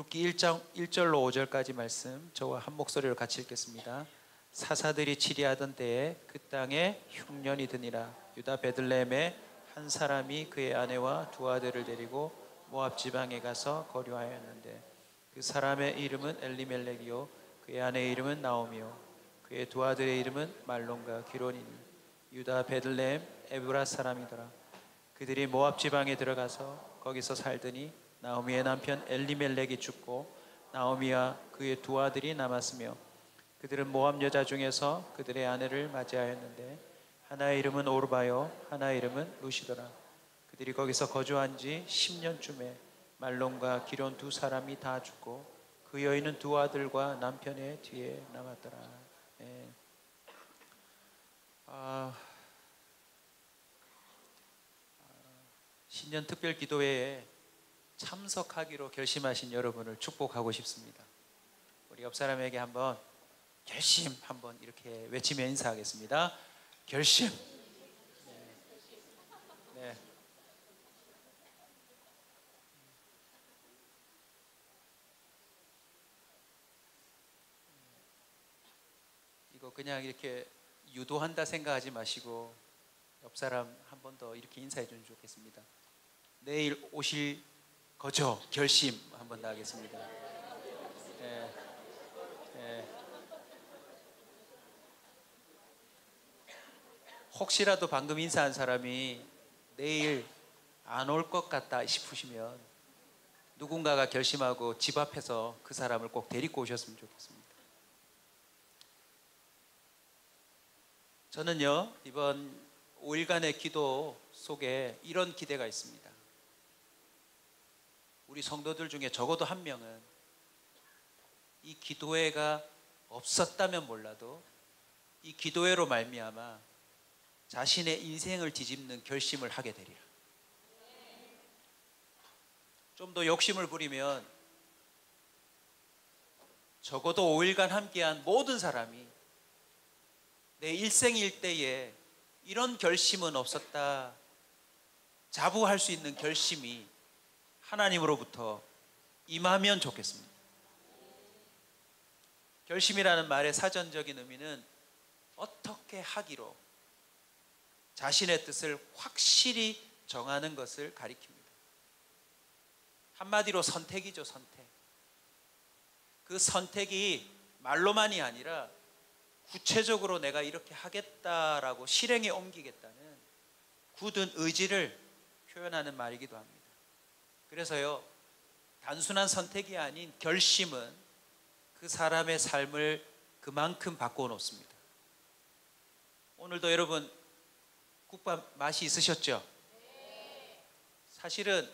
룻기 1장 1절로 5절까지 말씀 저와 한 목소리로 같이 읽겠습니다. 사사들이 치리하던 때에 그 땅에 흉년이 드니라. 유다 베들레헴에 한 사람이 그의 아내와 두 아들을 데리고 모압 지방에 가서 거류하였는데 그 사람의 이름은 엘리멜렉이요 그의 아내의 이름은 나오미요 그의 두 아들의 이름은 말론과 기론이니 유다 베들레헴 에브라 사람이더라. 그들이 모압 지방에 들어가서 거기서 살더니 나오미의 남편 엘리멜렉이 죽고 나오미와 그의 두 아들이 남았으며 그들은 모압 여자 중에서 그들의 아내를 맞이하였는데 하나의 이름은 오르바요 하나의 이름은 루시더라. 그들이 거기서 거주한 지 10년쯤에 말론과 기론 두 사람이 다 죽고 그 여인은 두 아들과 남편의 뒤에 남았더라. 네. 신년 특별 기도회에 참석하기로 결심하신 여러분을 축복하고 싶습니다. 우리 옆 사람에게 한번 결심 한번 이렇게 외치며 인사하겠습니다. 결심. 네. 네. 이거 그냥 이렇게 유도한다 생각하지 마시고 옆 사람 한 번 더 이렇게 인사해 주면 좋겠습니다. 내일 오실 거죠? 결심 한번 더 하겠습니다. 네. 네. 혹시라도 방금 인사한 사람이 내일 안 올 것 같다 싶으시면 누군가가 결심하고 집 앞에서 그 사람을 꼭 데리고 오셨으면 좋겠습니다. 저는요 이번 5일간의 기도 속에 이런 기대가 있습니다. 우리 성도들 중에 적어도 한 명은 이 기도회가 없었다면 몰라도 이 기도회로 말미암아 자신의 인생을 뒤집는 결심을 하게 되리라. 좀 더 욕심을 부리면 적어도 5일간 함께한 모든 사람이 내 일생일대에 이런 결심은 없었다 자부할 수 있는 결심이 하나님으로부터 임하면 좋겠습니다. 결심이라는 말의 사전적인 의미는 어떻게 하기로 자신의 뜻을 확실히 정하는 것을 가리킵니다. 한마디로 선택이죠, 선택. 그 선택이 말로만이 아니라 구체적으로 내가 이렇게 하겠다라고 실행에 옮기겠다는 굳은 의지를 표현하는 말이기도 합니다. 그래서요, 단순한 선택이 아닌 결심은 그 사람의 삶을 그만큼 바꾸어 놓습니다. 오늘도 여러분 국밥 맛이 있으셨죠? 사실은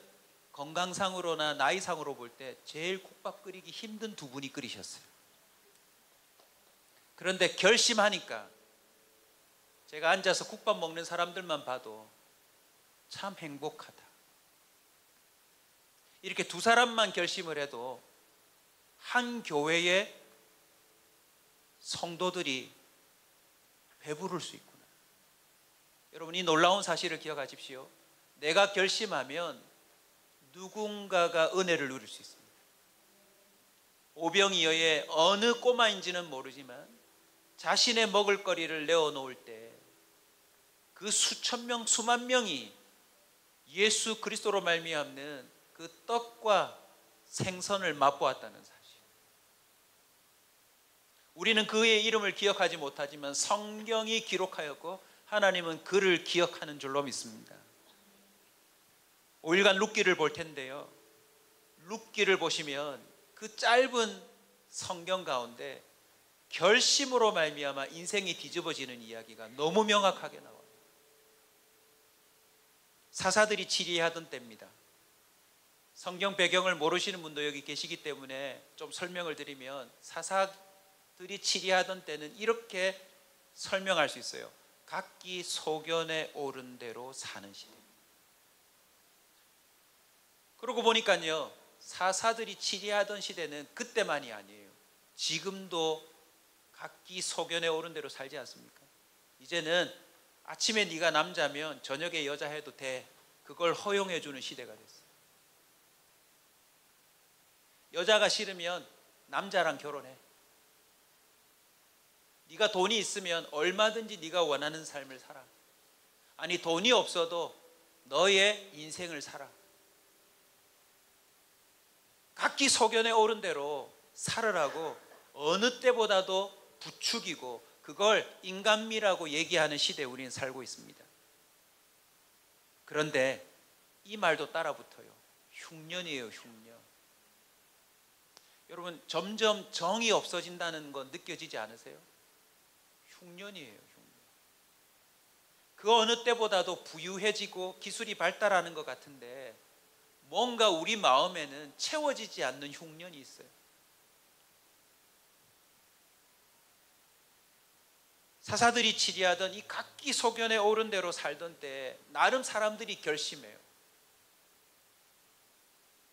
건강상으로나 나이상으로 볼 때 제일 국밥 끓이기 힘든 두 분이 끓이셨어요. 그런데 결심하니까 제가 앉아서 국밥 먹는 사람들만 봐도 참 행복하다. 이렇게 두 사람만 결심을 해도 한 교회의 성도들이 배부를 수 있구나. 여러분 이 놀라운 사실을 기억하십시오. 내가 결심하면 누군가가 은혜를 누릴 수 있습니다. 오병이어의 어느 꼬마인지는 모르지만 자신의 먹을거리를 내어놓을 때 그 수천 명 수만 명이 예수 그리스도로 말미암는 그 떡과 생선을 맛보았다는 사실. 우리는 그의 이름을 기억하지 못하지만 성경이 기록하였고 하나님은 그를 기억하는 줄로 믿습니다. 5일간 룻기를 볼 텐데요, 룻기를 보시면 그 짧은 성경 가운데 결심으로 말미암아 인생이 뒤집어지는 이야기가 너무 명확하게 나와요. 사사들이 치리하던 때입니다. 성경 배경을 모르시는 분도 여기 계시기 때문에 좀 설명을 드리면 사사들이 치리하던 때는 이렇게 설명할 수 있어요. 각기 소견에 오른 대로 사는 시대. 그러고 보니까요, 사사들이 치리하던 시대는 그때만이 아니에요. 지금도 각기 소견에 오른 대로 살지 않습니까? 이제는 아침에 네가 남자면 저녁에 여자 해도 돼. 그걸 허용해 주는 시대가 됐어요. 여자가 싫으면 남자랑 결혼해. 네가 돈이 있으면 얼마든지 네가 원하는 삶을 살아. 아니, 돈이 없어도 너의 인생을 살아. 각기 소견에 오른 대로 살으라고 어느 때보다도 부추기고 그걸 인간미라고 얘기하는 시대에 우리는 살고 있습니다. 그런데 이 말도 따라붙어요. 흉년이에요, 흉년. 여러분, 점점 정이 없어진다는 건 느껴지지 않으세요? 흉년이에요, 흉년. 그 어느 때보다도 부유해지고 기술이 발달하는 것 같은데 뭔가 우리 마음에는 채워지지 않는 흉년이 있어요. 사사들이 치리하던 이 각기 소견에 오른 대로 살던 때 나름 사람들이 결심해요.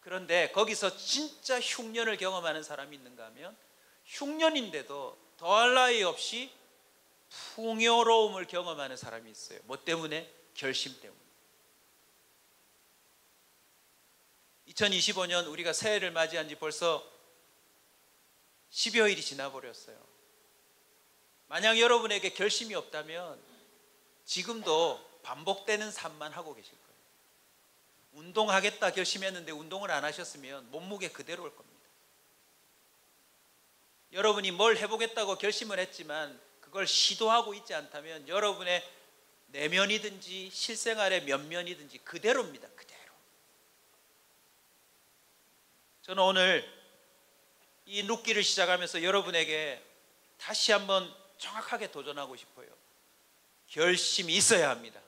그런데 거기서 진짜 흉년을 경험하는 사람이 있는가 하면 흉년인데도 더할 나위 없이 풍요로움을 경험하는 사람이 있어요. 뭐 때문에? 결심 때문에. 2025년 우리가 새해를 맞이한 지 벌써 10여일이 지나버렸어요. 만약 여러분에게 결심이 없다면 지금도 반복되는 삶만 하고 계실 거예요. 운동하겠다 결심했는데 운동을 안 하셨으면 몸무게 그대로 올 겁니다. 여러분이 뭘 해보겠다고 결심을 했지만 그걸 시도하고 있지 않다면 여러분의 내면이든지 실생활의 면면이든지 그대로입니다. 그대로. 저는 오늘 이 룻기를 시작하면서 여러분에게 다시 한번 정확하게 도전하고 싶어요. 결심이 있어야 합니다.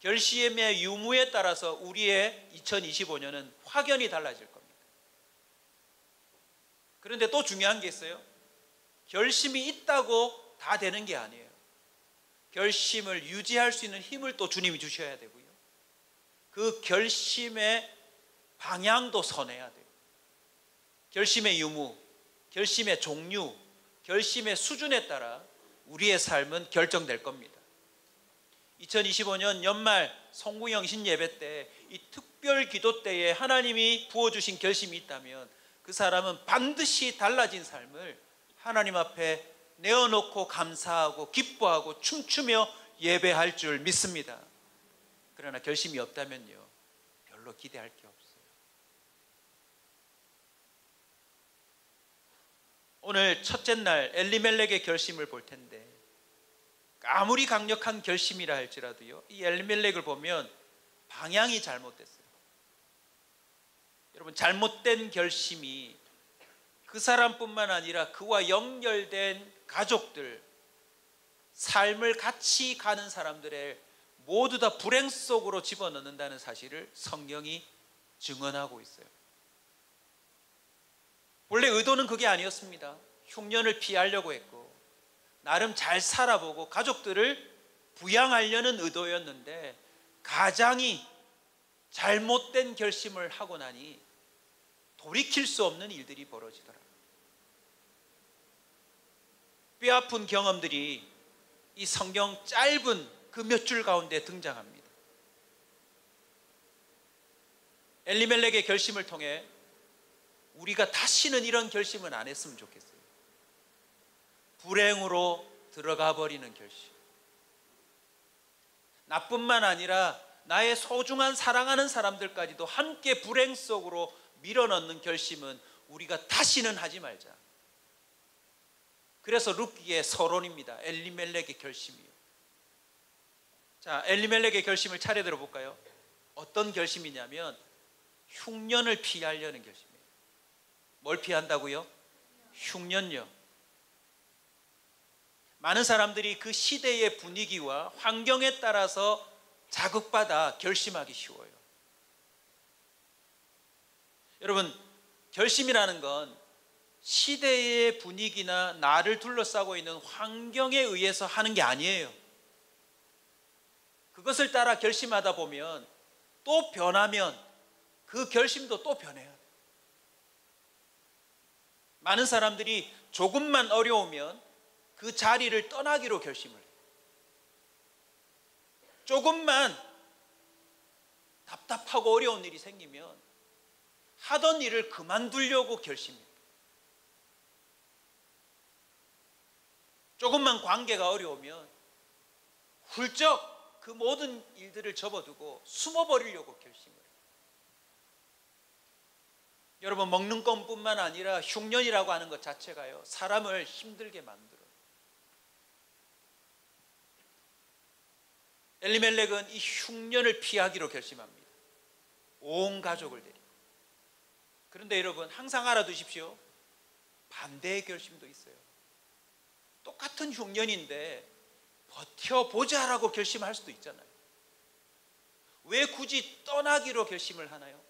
결심의 유무에 따라서 우리의 2025년은 확연히 달라질 겁니다. 그런데 또 중요한 게 있어요. 결심이 있다고 다 되는 게 아니에요. 결심을 유지할 수 있는 힘을 또 주님이 주셔야 되고요. 그 결심의 방향도 선해야 돼요. 결심의 유무, 결심의 종류, 결심의 수준에 따라 우리의 삶은 결정될 겁니다. 2025년 연말 성구영신 예배 때 이 특별 기도 때에 하나님이 부어주신 결심이 있다면 그 사람은 반드시 달라진 삶을 하나님 앞에 내어놓고 감사하고 기뻐하고 춤추며 예배할 줄 믿습니다. 그러나 결심이 없다면요, 별로 기대할 게 없어요. 오늘 첫째 날 엘리멜렉의 결심을 볼 텐데 아무리 강력한 결심이라 할지라도요, 이 엘리멜렉을 보면 방향이 잘못됐어요. 여러분, 잘못된 결심이 그 사람뿐만 아니라 그와 연결된 가족들, 삶을 같이 가는 사람들의 모두 다 불행 속으로 집어넣는다는 사실을 성경이 증언하고 있어요. 원래 의도는 그게 아니었습니다. 흉년을 피하려고 했고 나름 잘 살아보고 가족들을 부양하려는 의도였는데 가장이 잘못된 결심을 하고 나니 돌이킬 수 없는 일들이 벌어지더라고요. 뼈아픈 경험들이 이 성경 짧은 그 몇 줄 가운데 등장합니다. 엘리멜렉의 결심을 통해 우리가 다시는 이런 결심은 안 했으면 좋겠어요. 불행으로 들어가 버리는 결심. 나뿐만 아니라 나의 소중한 사랑하는 사람들까지도 함께 불행 속으로 밀어넣는 결심은 우리가 다시는 하지 말자. 그래서 룻기의 서론입니다. 엘리멜렉의 결심이요. 자, 엘리멜렉의 결심을 차례대로 볼까요? 어떤 결심이냐면 흉년을 피하려는 결심이에요. 뭘 피한다고요? 흉년요. 많은 사람들이 그 시대의 분위기와 환경에 따라서 자극받아 결심하기 쉬워요. 여러분, 결심이라는 건 시대의 분위기나 나를 둘러싸고 있는 환경에 의해서 하는 게 아니에요. 그것을 따라 결심하다 보면 또 변하면 그 결심도 또 변해요. 많은 사람들이 조금만 어려우면 그 자리를 떠나기로 결심을 해요. 조금만 답답하고 어려운 일이 생기면 하던 일을 그만두려고 결심해요. 조금만 관계가 어려우면 훌쩍 그 모든 일들을 접어두고 숨어버리려고 결심을 해요. 여러분, 먹는 것뿐만 아니라 흉년이라고 하는 것 자체가요, 사람을 힘들게 만들어요. 엘리멜렉은 이 흉년을 피하기로 결심합니다. 온 가족을 데리고. 그런데 여러분, 항상 알아두십시오. 반대의 결심도 있어요. 똑같은 흉년인데 버텨보자라고 결심할 수도 있잖아요. 왜 굳이 떠나기로 결심을 하나요?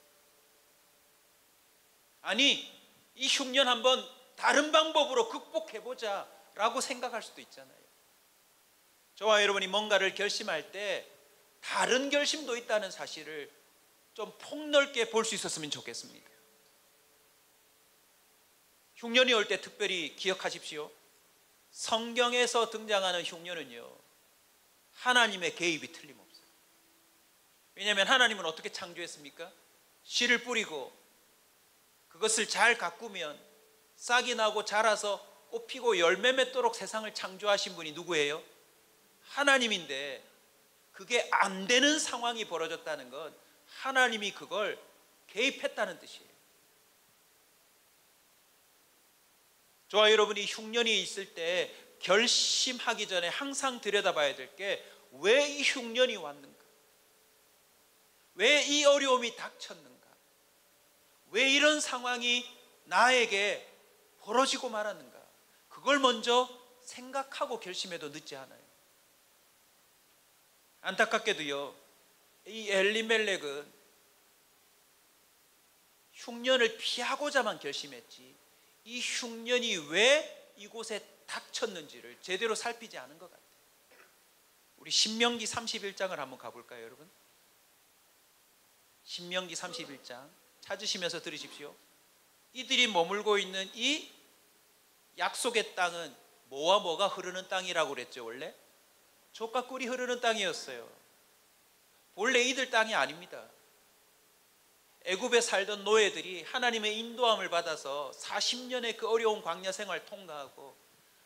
아니, 이 흉년 한번 다른 방법으로 극복해보자 라고 생각할 수도 있잖아요. 저와 여러분이 뭔가를 결심할 때 다른 결심도 있다는 사실을 좀 폭넓게 볼 수 있었으면 좋겠습니다. 흉년이 올 때 특별히 기억하십시오. 성경에서 등장하는 흉년은요, 하나님의 개입이 틀림없어요. 왜냐하면 하나님은 어떻게 창조했습니까? 씨를 뿌리고 그것을 잘 가꾸면 싹이 나고 자라서 꽃 피고 열매 맺도록 세상을 창조하신 분이 누구예요? 하나님인데, 그게 안 되는 상황이 벌어졌다는 건 하나님이 그걸 개입했다는 뜻이에요. 저와 여러분이 흉년이 있을 때 결심하기 전에 항상 들여다봐야 될 게, 왜 이 흉년이 왔는가? 왜 이 어려움이 닥쳤는가? 왜 이런 상황이 나에게 벌어지고 말았는가? 그걸 먼저 생각하고 결심해도 늦지 않아요. 안타깝게도요, 이 엘리멜렉은 흉년을 피하고자만 결심했지, 이 흉년이 왜 이곳에 닥쳤는지를 제대로 살피지 않은 것 같아요. 우리 신명기 31장을 한번 가볼까요, 여러분? 신명기 31장 찾으시면서 들으십시오. 이들이 머물고 있는 이 약속의 땅은 뭐와 뭐가 흐르는 땅이라고 그랬죠. 원래 젖과 꿀이 흐르는 땅이었어요. 원래 이들 땅이 아닙니다. 애굽에 살던 노예들이 하나님의 인도함을 받아서 40년의 그 어려운 광야 생활을 통과하고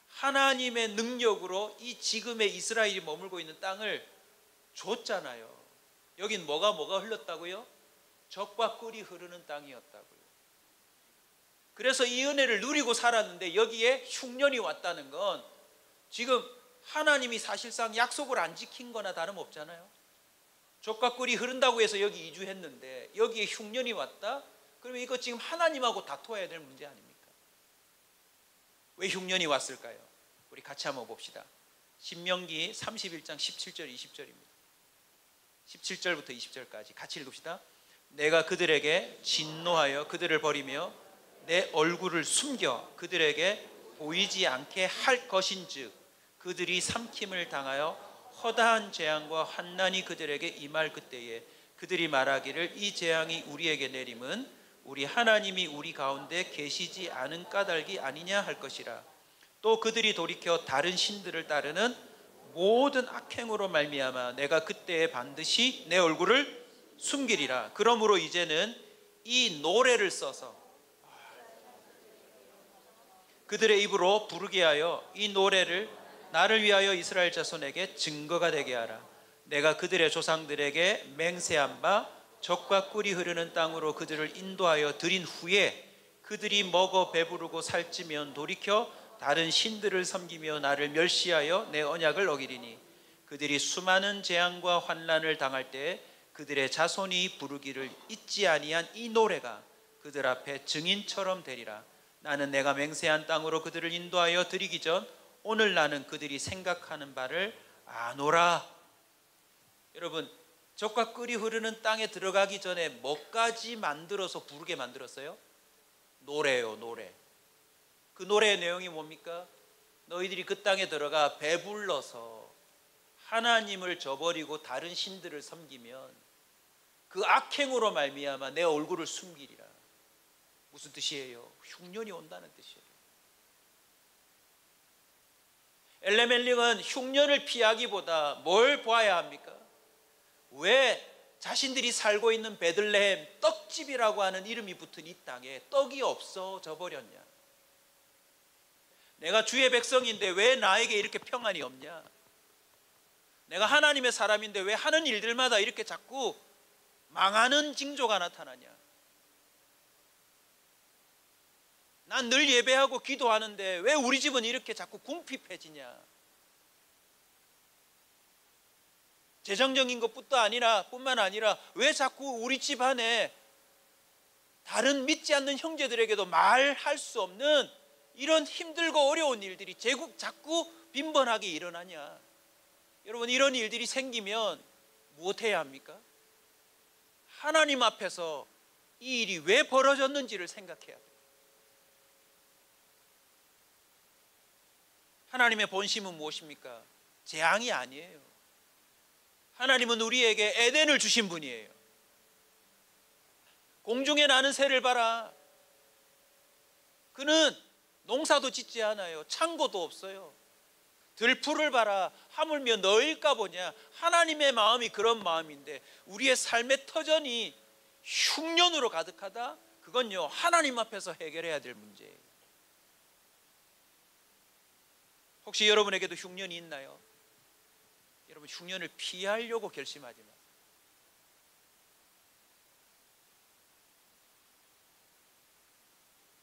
하나님의 능력으로 이 지금의 이스라엘이 머물고 있는 땅을 줬잖아요. 여긴 뭐가 흘렀다고요? 젖과 꿀이 흐르는 땅이었다고요. 그래서 이 은혜를 누리고 살았는데 여기에 흉년이 왔다는 건 지금 하나님이 사실상 약속을 안 지킨 거나 다름없잖아요. 젖과 꿀이 흐른다고 해서 여기 이주했는데 여기에 흉년이 왔다? 그러면 이거 지금 하나님하고 다퉈야 될 문제 아닙니까? 왜 흉년이 왔을까요? 우리 같이 한번 봅시다. 신명기 31장 17절 20절입니다. 17절부터 20절까지 같이 읽읍시다. 내가 그들에게 진노하여 그들을 버리며 내 얼굴을 숨겨 그들에게 보이지 않게 할 것인즉 그들이 삼킴을 당하여 허다한 재앙과 환난이 그들에게 임할 그때에 그들이 말하기를 이 재앙이 우리에게 내림은 우리 하나님이 우리 가운데 계시지 않은 까닭이 아니냐 할 것이라. 또 그들이 돌이켜 다른 신들을 따르는 모든 악행으로 말미암아 내가 그때에 반드시 내 얼굴을 숨기리라. 그러므로 이제는 이 노래를 써서 그들의 입으로 부르게 하여 이 노래를 나를 위하여 이스라엘 자손에게 증거가 되게 하라. 내가 그들의 조상들에게 맹세한 바 젖과 꿀이 흐르는 땅으로 그들을 인도하여 들인 후에 그들이 먹어 배부르고 살찌면 돌이켜 다른 신들을 섬기며 나를 멸시하여 내 언약을 어기리니 그들이 수많은 재앙과 환난을 당할 때 그들의 자손이 부르기를 잊지 아니한 이 노래가 그들 앞에 증인처럼 되리라. 나는 내가 맹세한 땅으로 그들을 인도하여 드리기 전 오늘 나는 그들이 생각하는 바를 아노라. 여러분, 젖과 꿀이 흐르는 땅에 들어가기 전에 뭐까지 만들어서 부르게 만들었어요? 노래요, 노래. 그 노래의 내용이 뭡니까? 너희들이 그 땅에 들어가 배불러서 하나님을 저버리고 다른 신들을 섬기면 그 악행으로 말미암아 내 얼굴을 숨기리라. 무슨 뜻이에요? 흉년이 온다는 뜻이에요. 엘레멜릭은 흉년을 피하기보다 뭘 봐야 합니까? 왜 자신들이 살고 있는 베들레헴 떡집이라고 하는 이름이 붙은 이 땅에 떡이 없어져 버렸냐? 내가 주의 백성인데 왜 나에게 이렇게 평안이 없냐? 내가 하나님의 사람인데 왜 하는 일들마다 이렇게 자꾸 망하는 징조가 나타나냐? 난 늘 예배하고 기도하는데 왜 우리 집은 이렇게 자꾸 궁핍해지냐? 재정적인 뿐만 아니라 왜 자꾸 우리 집 안에 다른 믿지 않는 형제들에게도 말할 수 없는 이런 힘들고 어려운 일들이 자꾸 빈번하게 일어나냐? 여러분, 이런 일들이 생기면 무엇해야 합니까? 하나님 앞에서 이 일이 왜 벌어졌는지를 생각해야 돼요. 하나님의 본심은 무엇입니까? 재앙이 아니에요. 하나님은 우리에게 에덴을 주신 분이에요. 공중에 나는 새를 봐라. 그는 농사도 짓지 않아요. 창고도 없어요. 들풀을 봐라. 하물며 너일까 보냐. 하나님의 마음이 그런 마음인데 우리의 삶의 터전이 흉년으로 가득하다? 그건요, 하나님 앞에서 해결해야 될 문제예요. 혹시 여러분에게도 흉년이 있나요? 여러분, 흉년을 피하려고 결심하지 마세요.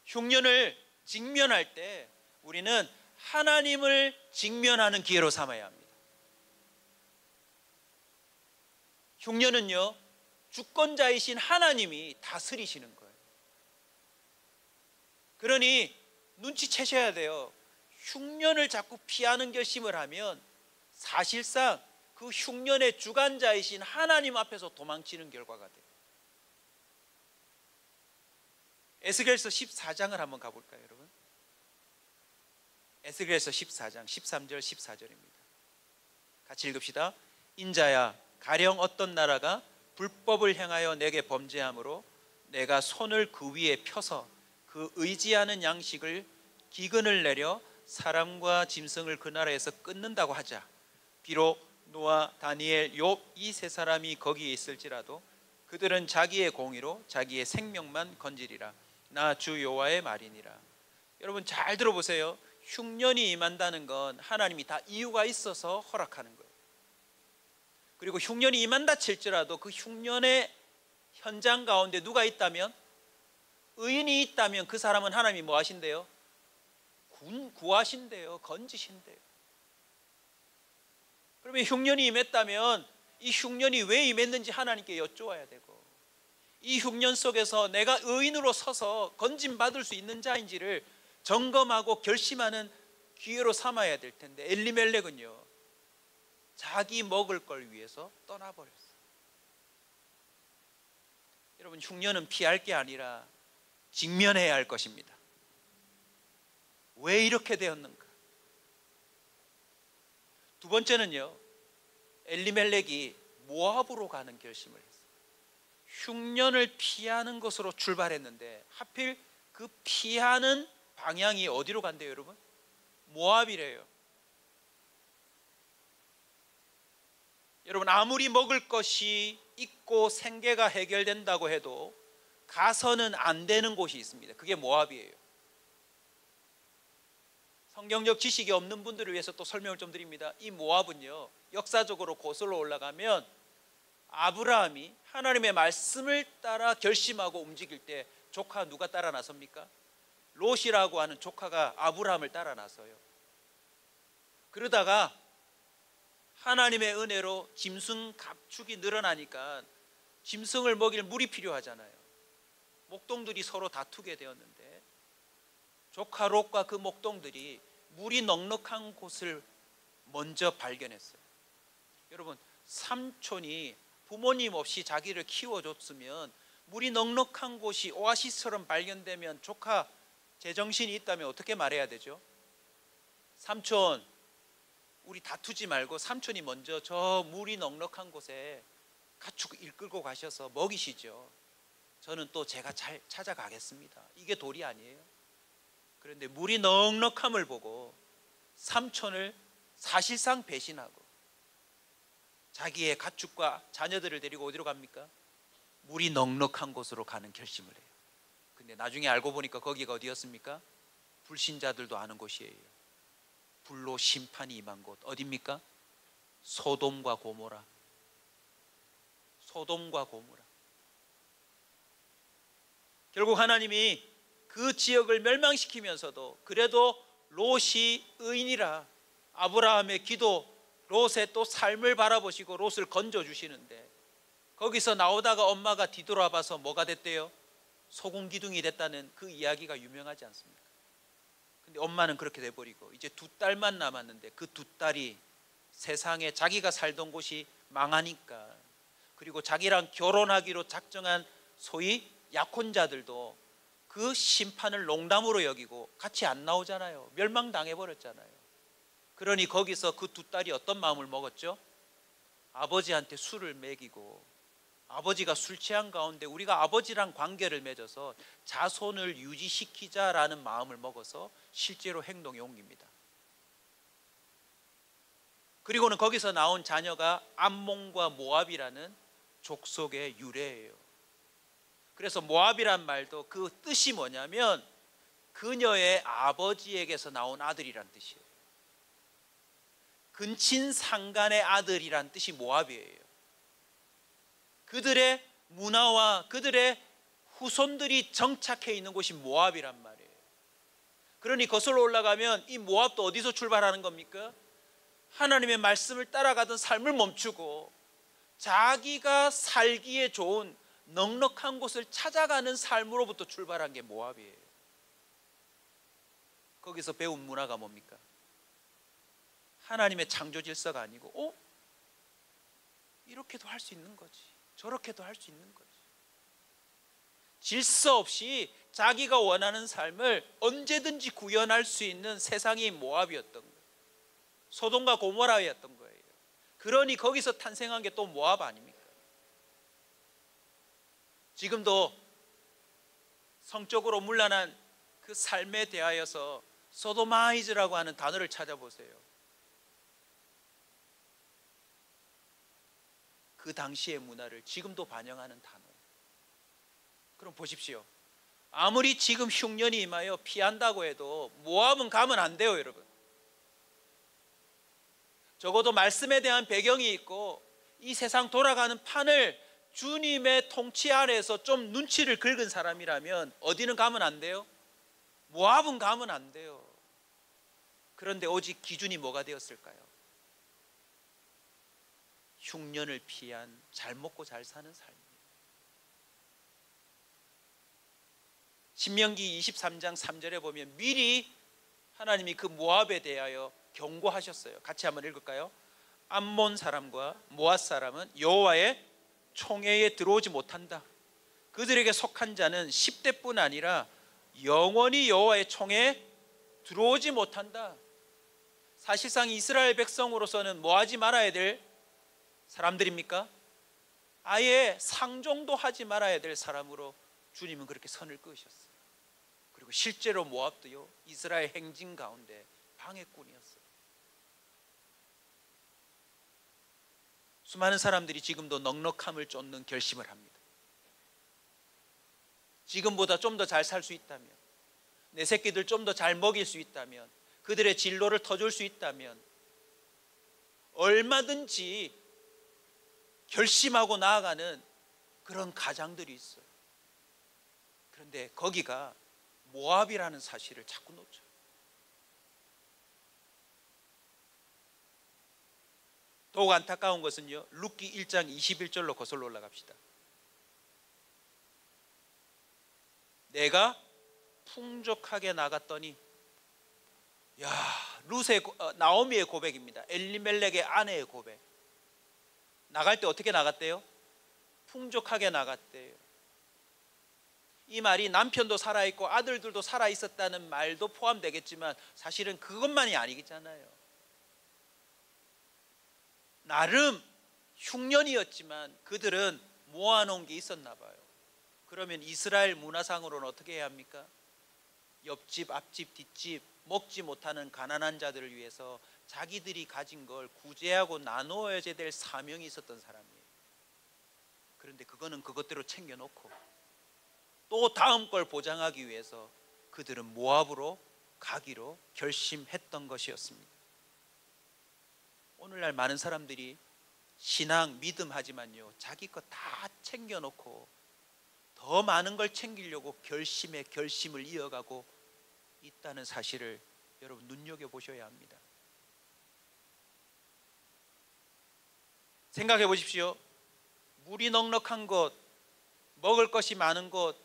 흉년을 직면할 때 우리는 하나님을 직면하는 기회로 삼아야 합니다. 흉년은요, 주권자이신 하나님이 다스리시는 거예요. 그러니 눈치채셔야 돼요. 흉년을 자꾸 피하는 결심을 하면 사실상 그 흉년의 주관자이신 하나님 앞에서 도망치는 결과가 돼요. 에스겔서 14장을 한번 가볼까요, 여러분? 에스겔서 14장 13절 14절입니다. 같이 읽읍시다. 인자야, 가령 어떤 나라가 불법을 행하여 내게 범죄함으로 내가 손을 그 위에 펴서 그 의지하는 양식을 기근을 내려 사람과 짐승을 그 나라에서 끊는다고 하자. 비록 노아, 다니엘, 욥 이 세 사람이 거기에 있을지라도 그들은 자기의 공의로 자기의 생명만 건지리라. 나 주 여호와의 말이니라. 여러분, 잘 들어보세요. 흉년이 임한다는 건 하나님이 다 이유가 있어서 허락하는 거예요. 그리고 흉년이 임한다 칠지라도 그 흉년의 현장 가운데 누가 있다면, 의인이 있다면 그 사람은 하나님이 뭐 하신대요? 구하신대요. 건지신대요. 그러면 흉년이 임했다면 이 흉년이 왜 임했는지 하나님께 여쭈어야 되고, 이 흉년 속에서 내가 의인으로 서서 건짐받을 수 있는 자인지를 점검하고 결심하는 기회로 삼아야 될 텐데, 엘리멜렉은요, 자기 먹을 걸 위해서 떠나버렸어요. 여러분, 흉년은 피할 게 아니라 직면해야 할 것입니다. 왜 이렇게 되었는가? 두 번째는요, 엘리멜렉이 모압으로 가는 결심을 했어요. 흉년을 피하는 것으로 출발했는데 하필 그 피하는 방향이 어디로 간대요, 여러분? 모압이래요. 여러분, 아무리 먹을 것이 있고 생계가 해결된다고 해도 가서는 안 되는 곳이 있습니다. 그게 모압이에요. 성경적 지식이 없는 분들을 위해서 또 설명을 좀 드립니다. 이 모압은요, 역사적으로 고슬로 올라가면 아브라함이 하나님의 말씀을 따라 결심하고 움직일 때 조카 누가 따라 나섭니까? 롯이라고 하는 조카가 아브라함을 따라 나서요. 그러다가 하나님의 은혜로 짐승 가축이 늘어나니까 짐승을 먹일 물이 필요하잖아요. 목동들이 서로 다투게 되었는데 조카 롯과 그 목동들이 물이 넉넉한 곳을 먼저 발견했어요. 여러분, 삼촌이 부모님 없이 자기를 키워줬으면 물이 넉넉한 곳이 오아시스처럼 발견되면 조카 제정신이 있다면 어떻게 말해야 되죠? 삼촌, 우리 다투지 말고 삼촌이 먼저 저 물이 넉넉한 곳에 가축 이끌고 가셔서 먹이시죠. 저는 또 제가 잘 찾아가겠습니다. 이게 도리 아니에요? 그런데 물이 넉넉함을 보고 삼촌을 사실상 배신하고 자기의 가축과 자녀들을 데리고 어디로 갑니까? 물이 넉넉한 곳으로 가는 결심을 해요. 근데 나중에 알고 보니까 거기가 어디였습니까? 불신자들도 아는 곳이에요. 불로 심판이 임한 곳. 어디입니까? 소돔과 고모라. 소돔과 고모라. 결국 하나님이 그 지역을 멸망시키면서도 그래도 롯이 의인이라 아브라함의 기도, 롯의 또 삶을 바라보시고 롯을 건져주시는데, 거기서 나오다가 엄마가 뒤돌아봐서 뭐가 됐대요? 소금 기둥이 됐다는 그 이야기가 유명하지 않습니까? 근데 엄마는 그렇게 돼버리고 이제 두 딸만 남았는데, 그 두 딸이 세상에 자기가 살던 곳이 망하니까, 그리고 자기랑 결혼하기로 작정한 소위 약혼자들도 그 심판을 농담으로 여기고 같이 안 나오잖아요. 멸망당해버렸잖아요. 그러니 거기서 그 두 딸이 어떤 마음을 먹었죠? 아버지한테 술을 먹이고, 아버지가 술 취한 가운데 우리가 아버지랑 관계를 맺어서 자손을 유지시키자라는 마음을 먹어서 실제로 행동에 옮깁니다. 그리고는 거기서 나온 자녀가 암몬과 모압이라는 족속의 유래예요. 그래서 모압이란 말도 그 뜻이 뭐냐면 그녀의 아버지에게서 나온 아들이란 뜻이에요. 근친상간의 아들이란 뜻이 모압이에요. 그들의 문화와 그들의 후손들이 정착해 있는 곳이 모압이란 말이에요. 그러니 거슬러 올라가면 이 모압도 어디서 출발하는 겁니까? 하나님의 말씀을 따라가던 삶을 멈추고 자기가 살기에 좋은 넉넉한 곳을 찾아가는 삶으로부터 출발한 게 모압이에요. 거기서 배운 문화가 뭡니까? 하나님의 창조 질서가 아니고 이렇게도 할 수 있는 거지, 저렇게도 할 수 있는 거지. 질서 없이 자기가 원하는 삶을 언제든지 구현할 수 있는 세상이 모압이었던 거예요. 소돔과 고모라였던 거예요. 그러니 거기서 탄생한 게 또 모압 아닙니까? 지금도 성적으로 문란한 그 삶에 대하여서 소도마이즈라고 하는 단어를 찾아보세요. 그 당시의 문화를 지금도 반영하는 단어예요. 그럼 보십시오. 아무리 지금 흉년이 임하여 피한다고 해도 모압은 가면 안 돼요, 여러분. 적어도 말씀에 대한 배경이 있고 이 세상 돌아가는 판을 주님의 통치 아래에서 좀 눈치를 긁은 사람이라면 어디는 가면 안 돼요? 모압은 가면 안 돼요. 그런데 오직 기준이 뭐가 되었을까요? 흉년을 피한 잘 먹고 잘 사는 삶이에요. 신명기 23장 3절에 보면 미리 하나님이 그 모압에 대하여 경고하셨어요. 같이 한번 읽을까요? 암몬 사람과 모압 사람은 여호와의 총회에 들어오지 못한다. 그들에게 속한 자는 10대뿐 아니라 영원히 여호와의 총회에 들어오지 못한다. 사실상 이스라엘 백성으로서는 뭐 하지 말아야 될 사람들입니까? 아예 상종도 하지 말아야 될 사람으로 주님은 그렇게 선을 그으셨어요. 그리고 실제로 모압도요, 이스라엘 행진 가운데 방해꾼이었어요. 수많은 사람들이 지금도 넉넉함을 쫓는 결심을 합니다. 지금보다 좀 더 잘 살 수 있다면, 내 새끼들 좀 더 잘 먹일 수 있다면, 그들의 진로를 터줄 수 있다면 얼마든지 결심하고 나아가는 그런 가장들이 있어요. 그런데 거기가 모압이라는 사실을 자꾸 놓쳐요. 더욱 안타까운 것은요, 룻기 1장 21절로 거슬러 올라갑시다. 내가 풍족하게 나갔더니, 나오미의 고백입니다. 엘리멜렉의 아내의 고백. 나갈 때 어떻게 나갔대요? 풍족하게 나갔대요. 이 말이 남편도 살아있고 아들들도 살아있었다는 말도 포함되겠지만 사실은 그것만이 아니겠잖아요. 나름 흉년이었지만 그들은 모아놓은 게 있었나 봐요. 그러면 이스라엘 문화상으로는 어떻게 해야 합니까? 옆집, 앞집, 뒷집 먹지 못하는 가난한 자들을 위해서 자기들이 가진 걸 구제하고 나누어야 될 사명이 있었던 사람이에요. 그런데 그거는 그것대로 챙겨놓고 또 다음 걸 보장하기 위해서 그들은 모압으로 가기로 결심했던 것이었습니다. 오늘날 많은 사람들이 신앙, 믿음 하지만요, 자기 거 다 챙겨놓고 더 많은 걸 챙기려고 결심에 결심을 이어가고 있다는 사실을 여러분 눈여겨보셔야 합니다. 생각해 보십시오. 물이 넉넉한 곳, 먹을 것이 많은 곳,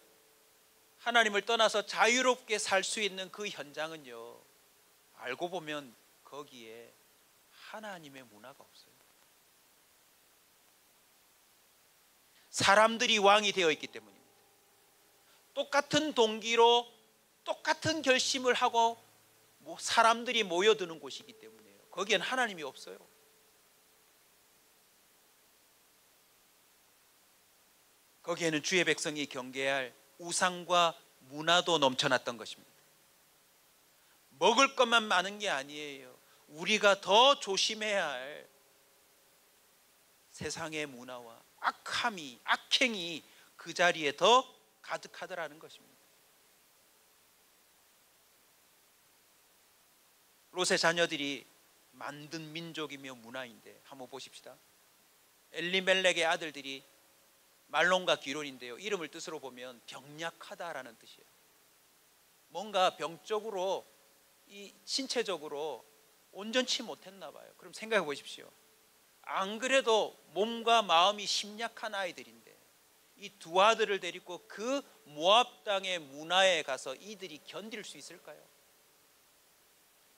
하나님을 떠나서 자유롭게 살 수 있는 그 현장은요, 알고 보면 거기에 하나님의 문화가 없어요. 사람들이 왕이 되어 있기 때문입니다. 똑같은 동기로 똑같은 결심을 하고 사람들이 모여드는 곳이기 때문에요. 거기엔 하나님이 없어요. 거기에는 주의 백성이 경계할 우상과 문화도 넘쳐났던 것입니다. 먹을 것만 많은 게 아니에요. 우리가 더 조심해야 할 세상의 문화와 악행이 그 자리에 더 가득하더라는 것입니다. 롯의 자녀들이 만든 민족이며 문화인데 한번 보십시다. 엘리멜렉의 아들들이 말론과 기론인데요, 이름을 뜻으로 보면 병약하다라는 뜻이에요. 뭔가 병적으로, 이 신체적으로 온전치 못했나 봐요. 그럼 생각해 보십시오. 안 그래도 몸과 마음이 심약한 아이들인데 이 두 아들을 데리고 그 모압 땅의 문화에 가서 이들이 견딜 수 있을까요?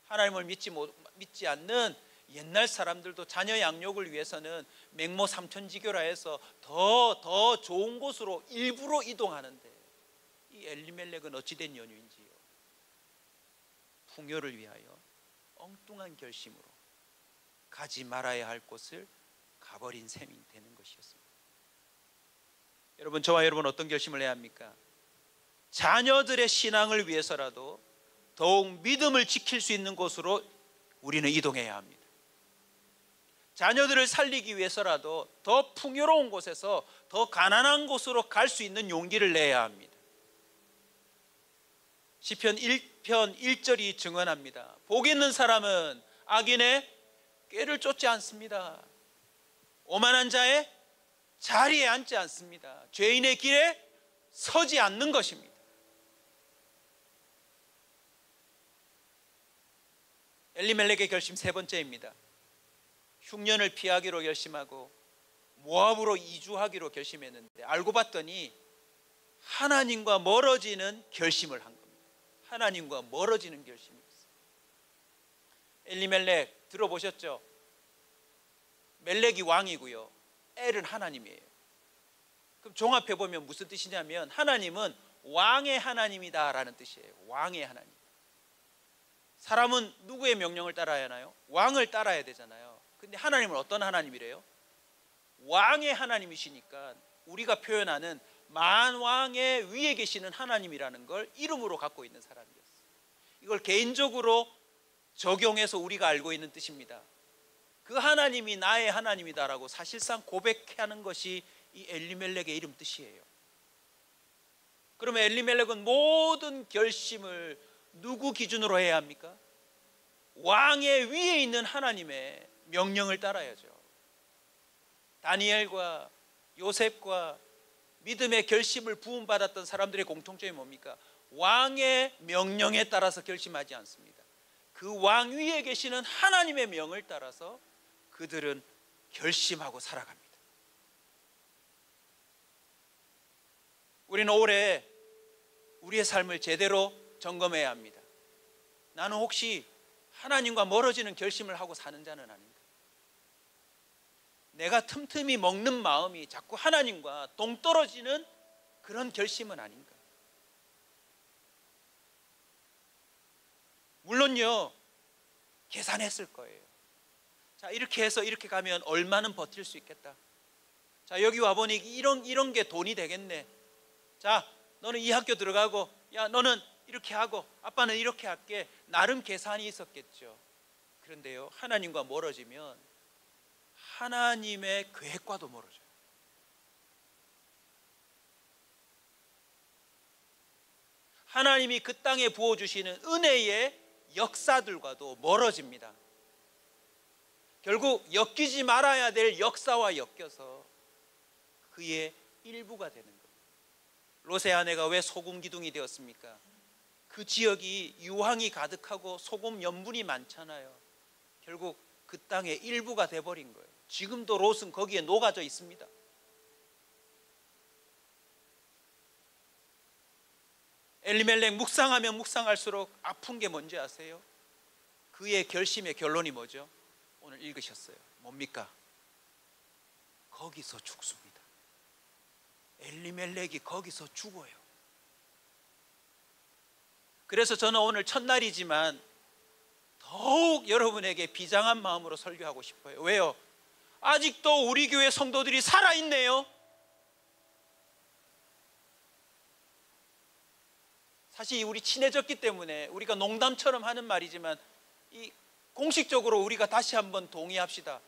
하나님을 믿지 않는 옛날 사람들도 자녀 양육을 위해서는 맹모 삼천지교라 해서 더 좋은 곳으로 일부러 이동하는데, 이 엘리멜렉은 어찌된 연유인지요, 풍요를 위하여 엉뚱한 결심으로 가지 말아야 할 곳을 가버린 셈이 되는 것이었습니다. 여러분, 저와 여러분 어떤 결심을 해야 합니까? 자녀들의 신앙을 위해서라도 더욱 믿음을 지킬 수 있는 곳으로 우리는 이동해야 합니다. 자녀들을 살리기 위해서라도 더 풍요로운 곳에서 더 가난한 곳으로 갈 수 있는 용기를 내야 합니다. 시편 1편 1절이 증언합니다. 복 있는 사람은 악인의 꾀를 쫓지 않습니다. 오만한 자의 자리에 앉지 않습니다. 죄인의 길에 서지 않는 것입니다. 엘리멜렉의 결심 세 번째입니다. 흉년을 피하기로 결심하고 모압으로 이주하기로 결심했는데, 알고 봤더니 하나님과 멀어지는 결심을 한 겁니다. 하나님과 멀어지는 결심이었어요. 엘리멜렉 들어보셨죠? 멜렉이 왕이고요, 엘은 하나님이에요. 그럼 종합해 보면 무슨 뜻이냐면, 하나님은 왕의 하나님이다 라는 뜻이에요. 왕의 하나님. 사람은 누구의 명령을 따라야 하나요? 왕을 따라야 되잖아요. 근데 하나님은 어떤 하나님이래요? 왕의 하나님이시니까 우리가 표현하는 만왕의 위에 계시는 하나님이라는 걸 이름으로 갖고 있는 사람이었어요. 이걸 개인적으로 적용해서 우리가 알고 있는 뜻입니다. 그 하나님이 나의 하나님이다라고 사실상 고백하는 것이 이 엘리멜렉의 이름 뜻이에요. 그러면 엘리멜렉은 모든 결심을 누구 기준으로 해야 합니까? 왕의 위에 있는 하나님의 명령을 따라야죠. 다니엘과 요셉과 믿음의 결심을 부음받았던 사람들의 공통점이 뭡니까? 왕의 명령에 따라서 결심하지 않습니다. 그 왕 위에 계시는 하나님의 명을 따라서 그들은 결심하고 살아갑니다. 우리는 올해 우리의 삶을 제대로 점검해야 합니다. 나는 혹시 하나님과 멀어지는 결심을 하고 사는 자는 아닌가? 내가 틈틈이 먹는 마음이 자꾸 하나님과 동떨어지는 그런 결심은 아닌가? 물론요, 계산했을 거예요. 자, 이렇게 해서 이렇게 가면 얼마는 버틸 수 있겠다. 자, 여기 와보니 이런 게 돈이 되겠네. 자, 너는 이 학교 들어가고, 야, 너는 이렇게 하고, 아빠는 이렇게 할게. 나름 계산이 있었겠죠. 그런데요, 하나님과 멀어지면 하나님의 계획과도 멀어져요. 하나님이 그 땅에 부어주시는 은혜의 역사들과도 멀어집니다. 결국 엮이지 말아야 될 역사와 엮여서 그의 일부가 되는 겁니다. 롯의 아내가 왜 소금 기둥이 되었습니까? 그 지역이 유황이 가득하고 소금 염분이 많잖아요. 결국 그 땅의 일부가 돼버린 거예요. 지금도 롯은 거기에 녹아져 있습니다. 엘리멜렉 묵상하면 묵상할수록 아픈 게 뭔지 아세요? 그의 결심의 결론이 뭐죠? 오늘 읽으셨어요. 뭡니까? 거기서 죽습니다. 엘리멜렉이 거기서 죽어요. 그래서 저는 오늘 첫날이지만 더욱 여러분에게 비장한 마음으로 설교하고 싶어요. 왜요? 아직도 우리 교회 성도들이 살아있네요. 사실 우리 친해졌기 때문에 우리가 농담처럼 하는 말이지만 이 공식적으로 우리가 다시 한번 동의합시다.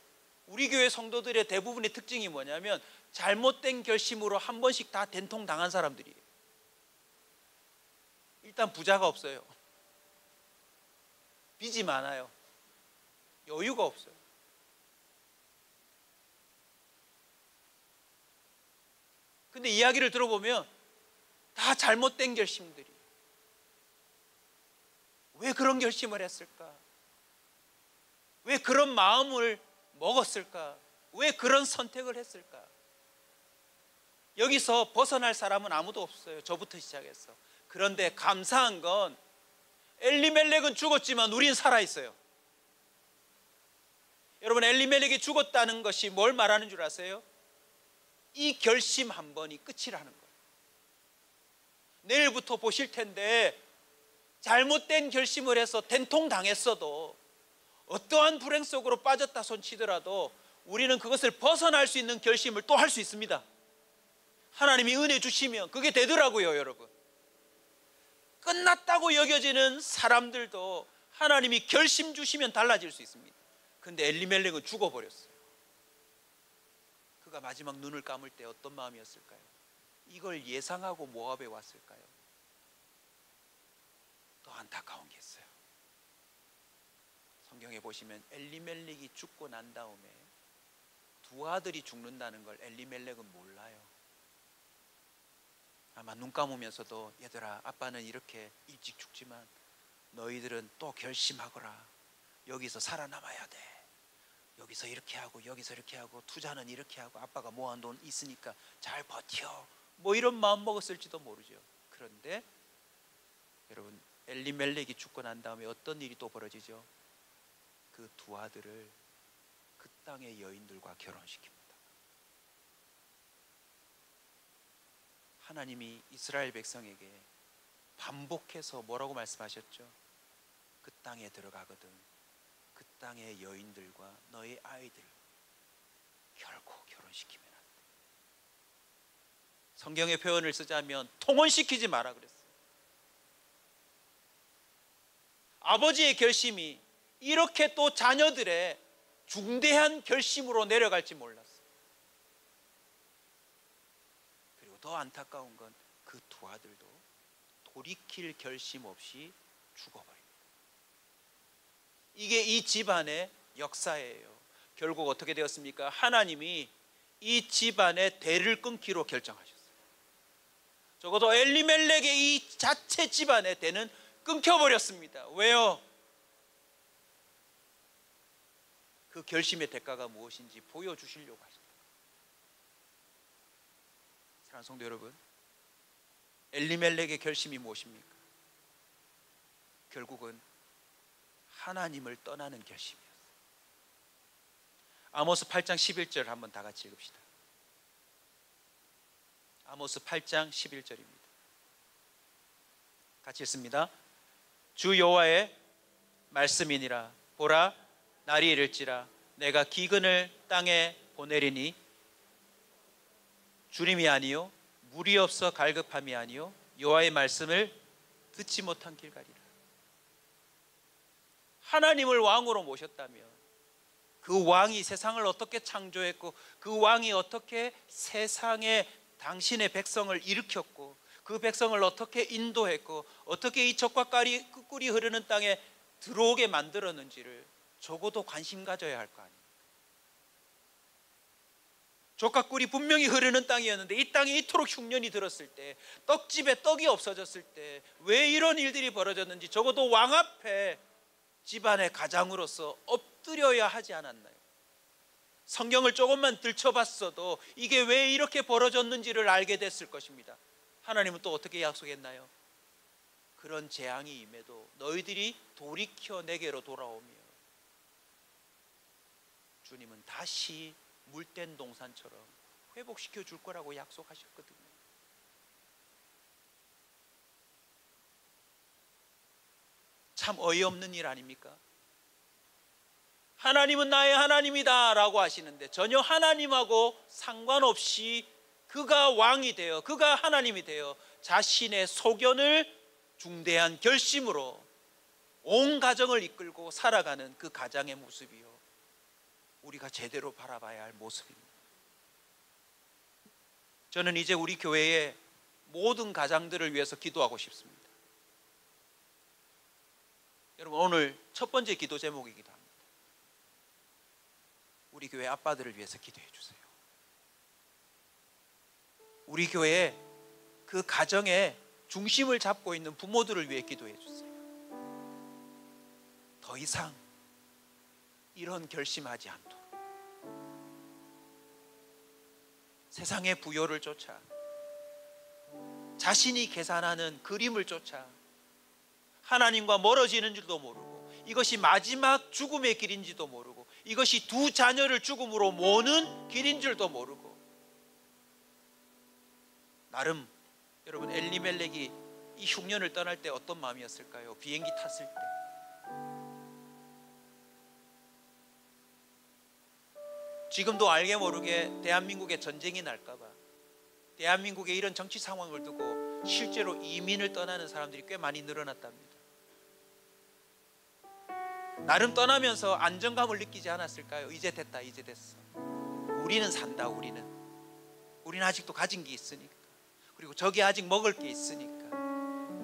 우리 교회 성도들의 대부분의 특징이 뭐냐면 잘못된 결심으로 한 번씩 다 된통 당한 사람들이에요. 일단 부자가 없어요. 빚이 많아요. 여유가 없어요. 근데 이야기를 들어보면 다 잘못된 결심들이. 왜 그런 결심을 했을까? 왜 그런 마음을 먹었을까? 왜 그런 선택을 했을까? 여기서 벗어날 사람은 아무도 없어요. 저부터 시작해서. 그런데 감사한 건 엘리멜렉은 죽었지만 우린 살아있어요. 여러분, 엘리멜렉이 죽었다는 것이 뭘 말하는 줄 아세요? 이 결심 한 번이 끝이라는 거예요. 내일부터 보실 텐데 잘못된 결심을 해서 된통 당했어도 어떠한 불행 속으로 빠졌다 손치더라도 우리는 그것을 벗어날 수 있는 결심을 또 할 수 있습니다. 하나님이 은혜 주시면 그게 되더라고요. 여러분, 끝났다고 여겨지는 사람들도 하나님이 결심 주시면 달라질 수 있습니다. 근데 엘리멜렉은 죽어버렸어요. 그가 마지막 눈을 감을 때 어떤 마음이었을까요? 이걸 예상하고 모압에 왔을까요? 또 안타까운 게 있어요. 성경에 보시면 엘리멜렉이 죽고 난 다음에 두 아들이 죽는다는 걸 엘리멜렉은 몰라요. 아마 눈 감으면서도 얘들아, 아빠는 이렇게 일찍 죽지만 너희들은 또 결심하거라. 여기서 살아남아야 돼. 여기서 이렇게 하고 여기서 이렇게 하고 투자는 이렇게 하고 아빠가 모아놓은 돈 있으니까 잘 버텨. 뭐 이런 마음 먹었을지도 모르죠. 그런데 여러분, 엘리멜렉이 죽고 난 다음에 어떤 일이 또 벌어지죠? 그 두 아들을 그 땅의 여인들과 결혼시킵니다. 하나님이 이스라엘 백성에게 반복해서 뭐라고 말씀하셨죠? 그 땅에 들어가거든 그 땅의 여인들과 너의 아이들 결코 결혼시키면 안 돼. 성경의 표현을 쓰자면 통혼시키지 마라 그랬어요. 아버지의 결심이 이렇게 또 자녀들의 중대한 결심으로 내려갈지 몰랐어요. 그리고 더 안타까운 건 그 두 아들도 돌이킬 결심 없이 죽어버립니다. 이게 이 집안의 역사예요. 결국 어떻게 되었습니까? 하나님이 이 집안의 대를 끊기로 결정하셨어요. 적어도 엘리멜렉의 이 자체 집안의 대는 끊겨버렸습니다. 왜요? 그 결심의 대가가 무엇인지 보여주시려고 하십니다. 사랑하는 성도 여러분, 엘리멜렉의 결심이 무엇입니까? 결국은 하나님을 떠나는 결심이었어요. 아모스 8장 11절 한번 다 같이 읽읍시다. 아모스 8장 11절입니다. 같이 읽습니다. 주 여호와의 말씀이니라. 보라, 날이 이를지라 내가 기근을 땅에 보내리니 주림이 아니요 물이 없어 갈급함이 아니요 여호와의 말씀을 듣지 못한 길가리라. 하나님을 왕으로 모셨다면 그 왕이 세상을 어떻게 창조했고 그 왕이 어떻게 세상에 당신의 백성을 일으켰고 그 백성을 어떻게 인도했고 어떻게 이 젖과 꿀이 흐르는 땅에 들어오게 만들었는지를 적어도 관심 가져야 할 거 아니에요. 젖과 꿀이 분명히 흐르는 땅이었는데 이 땅에 이토록 흉년이 들었을 때, 떡집에 떡이 없어졌을 때 왜 이런 일들이 벌어졌는지 적어도 왕 앞에 집안의 가장으로서 엎드려야 하지 않았나요? 성경을 조금만 들춰봤어도 이게 왜 이렇게 벌어졌는지를 알게 됐을 것입니다. 하나님은 또 어떻게 약속했나요? 그런 재앙이 임해도 너희들이 돌이켜 내게로 돌아오며 주님은 다시 물된 동산처럼 회복시켜 줄 거라고 약속하셨거든요. 참 어이없는 일 아닙니까? 하나님은 나의 하나님이다 라고 하시는데 전혀 하나님하고 상관없이 그가 왕이 되어 그가 하나님이 되어 자신의 소견을 중대한 결심으로 온 가정을 이끌고 살아가는 그 가장의 모습이요, 우리가 제대로 바라봐야 할 모습입니다. 저는 이제 우리 교회의 모든 가장들을 위해서 기도하고 싶습니다. 여러분, 오늘 첫 번째 기도 제목이기도 합니다. 우리 교회 아빠들을 위해서 기도해 주세요. 우리 교회 그 가정의 중심을 잡고 있는 부모들을 위해 기도해 주세요. 더 이상 이런 결심하지 않도록 세상의 부요를 쫓아 자신이 계산하는 그림을 쫓아 하나님과 멀어지는 줄도 모르고 이것이 마지막 죽음의 길인지도 모르고 이것이 두 자녀를 죽음으로 모는 길인 줄도 모르고, 나름 여러분 엘리멜렉이 이 흉년을 떠날 때 어떤 마음이었을까요? 비행기 탔을 때 지금도 알게 모르게 대한민국에 전쟁이 날까 봐 대한민국의 이런 정치 상황을 두고 실제로 이민을 떠나는 사람들이 꽤 많이 늘어났답니다. 나름 떠나면서 안정감을 느끼지 않았을까요? 이제 됐다, 이제 됐어. 우리는 산다, 우리는 아직도 가진 게 있으니까, 그리고 저기 아직 먹을 게 있으니까.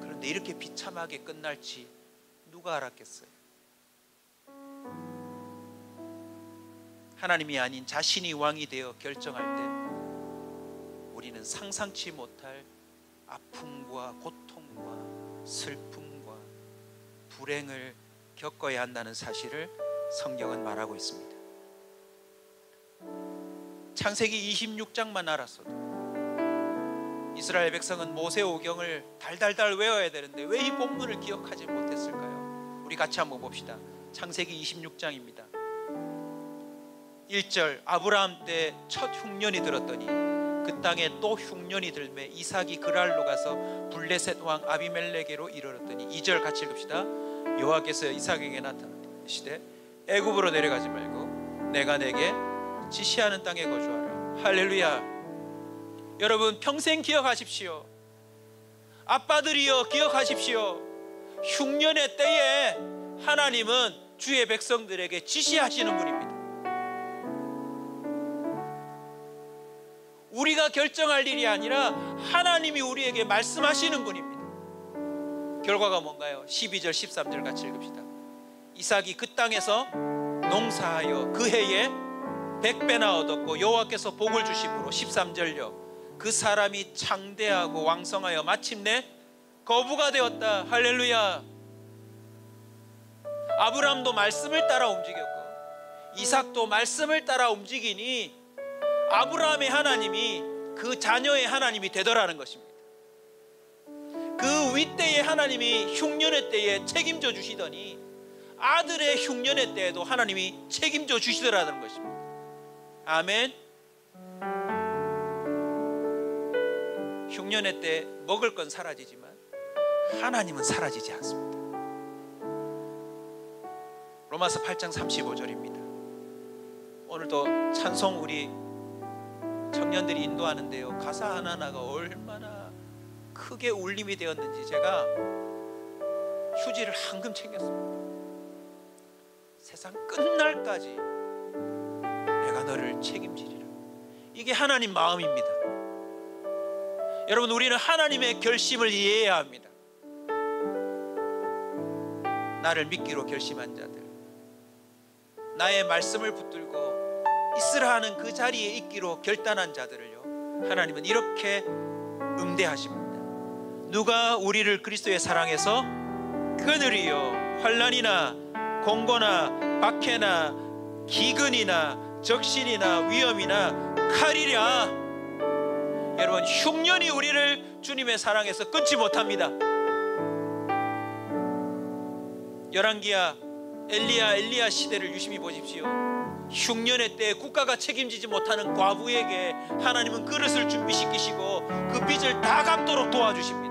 그런데 이렇게 비참하게 끝날지 누가 알았겠어요? 하나님이 아닌 자신이 왕이 되어 결정할 때 우리는 상상치 못할 아픔과 고통과 슬픔과 불행을 겪어야 한다는 사실을 성경은 말하고 있습니다. 창세기 26장만 알았어도 이스라엘 백성은 모세오경을 달달달 외워야 되는데 왜 이 본문을 기억하지 못했을까요? 우리 같이 한번 봅시다. 창세기 26장입니다. 1절, 아브라함 때 첫 흉년이 들었더니 그 땅에 또 흉년이 들매 이삭이 그랄로 가서 블레셋 왕 아비멜렉에게로 이르렀더니 2절 같이 읽읍시다. 여호와께서 이삭에게 나타나시되 애굽으로 내려가지 말고 내가 내게 지시하는 땅에 거주하라. 할렐루야. 여러분, 평생 기억하십시오. 아빠들이여 기억하십시오. 흉년의 때에 하나님은 주의 백성들에게 지시하시는 분입니다. 우리가 결정할 일이 아니라 하나님이 우리에게 말씀하시는 분입니다. 결과가 뭔가요? 12절 13절 같이 읽읍시다. 이삭이 그 땅에서 농사하여 그 해에 100배나 얻었고 여호와께서 복을 주심으로 13절요 그 사람이 창대하고 왕성하여 마침내 거부가 되었다. 할렐루야. 아브라함도 말씀을 따라 움직였고 이삭도 말씀을 따라 움직이니 아브라함의 하나님이 그 자녀의 하나님이 되더라는 것입니다. 그 윗대의 하나님이 흉년의 때에 책임져 주시더니 아들의 흉년의 때에도 하나님이 책임져 주시더라는 것입니다. 아멘. 흉년의 때 먹을 건 사라지지만 하나님은 사라지지 않습니다. 로마서 8장 35절입니다. 오늘도 찬송 우리 청년들이 인도하는데요, 가사 하나하나가 얼마나 크게 울림이 되었는지 제가 휴지를 한금 챙겼습니다. 세상 끝날까지 내가 너를 책임지리라. 이게 하나님 마음입니다. 여러분, 우리는 하나님의 결심을 이해해야 합니다. 나를 믿기로 결심한 자들, 나의 말씀을 붙들고 있으라 하는 그 자리에 있기로 결단한 자들을요, 하나님은 이렇게 응대하십니다. 누가 우리를 그리스도의 사랑에서 그늘이요 환난이나 공고나 박해나 기근이나 적신이나 위험이나 칼이랴. 여러분, 흉년이 우리를 주님의 사랑에서 끊지 못합니다. 열왕기야 엘리야 시대를 유심히 보십시오. 흉년의 때에 국가가 책임지지 못하는 과부에게 하나님은 그릇을 준비시키시고 그 빚을 다 갚도록 도와주십니다.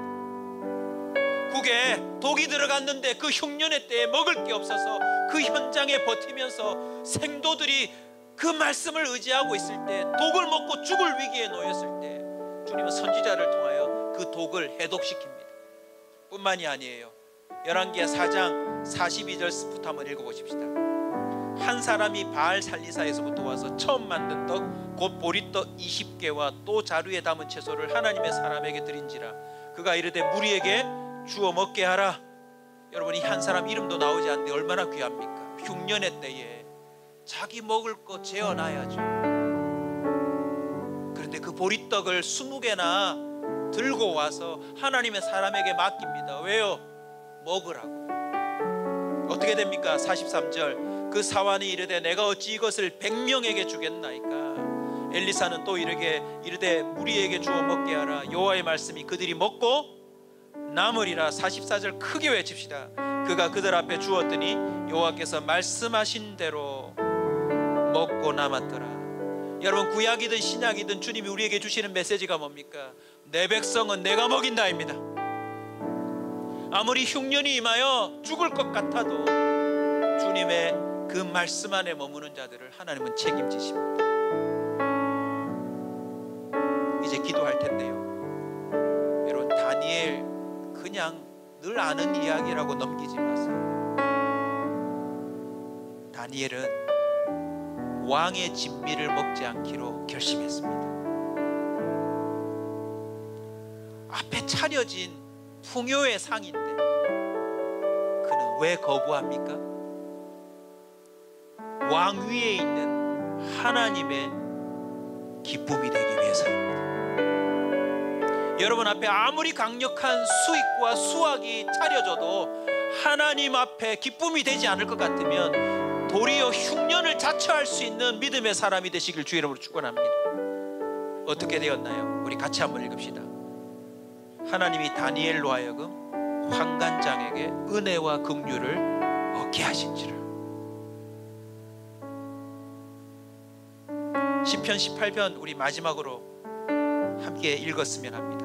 국에 독이 들어갔는데 그 흉년의 때에 먹을 게 없어서 그 현장에 버티면서 생도들이 그 말씀을 의지하고 있을 때, 독을 먹고 죽을 위기에 놓였을 때 주님은 선지자를 통하여 그 독을 해독시킵니다. 뿐만이 아니에요. 열왕기야 4장 42절부터 한번 읽어보십시다. 한 사람이 바알 살리사에서부터 와서 처음 만든 떡 곧 보리떡 20개와 또 자루에 담은 채소를 하나님의 사람에게 드린지라. 그가 이르되 무리에게 주어 먹게 하라. 여러분, 이 한 사람 이름도 나오지 않는데 얼마나 귀합니까? 흉년의 때에 자기 먹을 거 재어놔야죠. 그런데 그 보리떡을 20개나 들고 와서 하나님의 사람에게 맡깁니다. 왜요? 먹으라고. 어떻게 됩니까? 43절, 그 사환이 이르되 내가 어찌 이것을 100명에게 주겠나이까. 엘리사는 또 이르되 무리에게 주어 먹게 하라. 여호와의 말씀이 그들이 먹고 남으리라. 44절 크게 외칩시다. 그가 그들 앞에 주었더니 여호와께서 말씀하신 대로 먹고 남았더라. 여러분, 구약이든 신약이든 주님이 우리에게 주시는 메시지가 뭡니까? 내 백성은 내가 먹인다입니다. 아무리 흉년이 임하여 죽을 것 같아도 주님의 그 말씀 안에 머무는 자들을 하나님은 책임지십니다. 이제 기도할 텐데요, 여러분, 다니엘 그냥 늘 아는 이야기라고 넘기지 마세요. 다니엘은 왕의 진미를 먹지 않기로 결심했습니다. 앞에 차려진 풍요의 상인데 그는 왜 거부합니까? 왕 위에 있는 하나님의 기쁨이 되기 위해서입니다. 여러분 앞에 아무리 강력한 수익과 수확이 차려져도 하나님 앞에 기쁨이 되지 않을 것 같으면 도리어 흉년을 자처할 수 있는 믿음의 사람이 되시길 주의 이름으로 축원합니다. 어떻게 되었나요? 우리 같이 한번 읽읍시다. 하나님이 다니엘로 하여금 환관장에게 은혜와 긍휼을 얻게 하신지라. 시편 18편 우리 마지막으로 함께 읽었으면 합니다.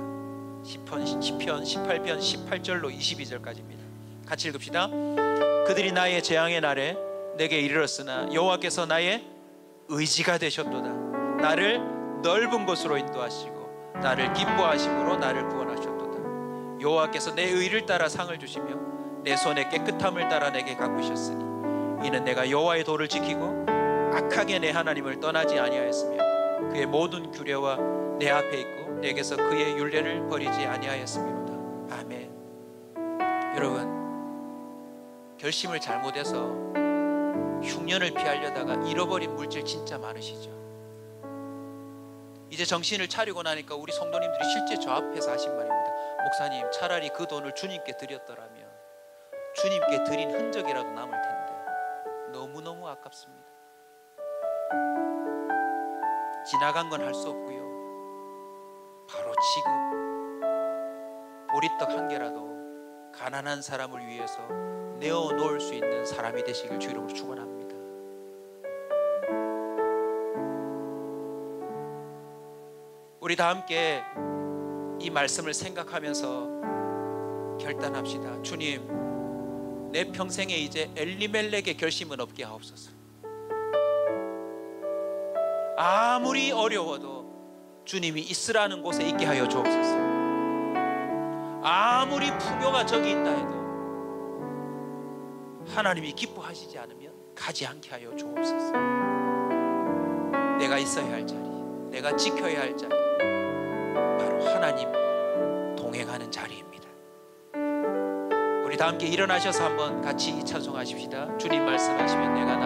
시편 18편 18절로 22절까지입니다. 같이 읽읍시다. 그들이 나의 재앙의 날에 내게 이르렀으나 여호와께서 나의 의지가 되셨도다. 나를 넓은 곳으로 인도하시고 나를 기뻐하심으로 나를 구원하셨도다. 여호와께서 내 의를 따라 상을 주시며 내 손의 깨끗함을 따라 내게 갚으셨으니 이는 내가 여호와의 도를 지키고 악하게 내 하나님을 떠나지 아니하였으며 그의 모든 규례와 내 앞에 있고 내게서 그의 율례를 버리지 아니하였음이로다. 아멘. 여러분, 결심을 잘못해서 흉년을 피하려다가 잃어버린 물질 진짜 많으시죠? 이제 정신을 차리고 나니까 우리 성도님들이 실제 저 앞에서 하신 말입니다. 목사님, 차라리 그 돈을 주님께 드렸더라면 주님께 드린 흔적이라도 남을 텐데 너무너무 아깝습니다. 지나간 건 할 수 없고요, 바로 지금 보리떡 한 개라도 가난한 사람을 위해서 내어놓을 수 있는 사람이 되시길 주 이름으로 축원합니다. 우리 다 함께 이 말씀을 생각하면서 결단합시다. 주님, 내 평생에 이제 엘리멜렉의 결심은 없게 하옵소서. 아무리 어려워도 주님이 있으라는 곳에 있게 하여 주옵소서. 아무리 풍요가 저기 있다 해도 하나님이 기뻐하시지 않으면 가지 않게 하여 주옵소서. 내가 있어야 할 자리, 내가 지켜야 할 자리, 바로 하나님 동행하는 자리입니다. 우리 다 함께 일어나셔서 한번 같이 찬송하십시다. 주님 말씀하시면 내가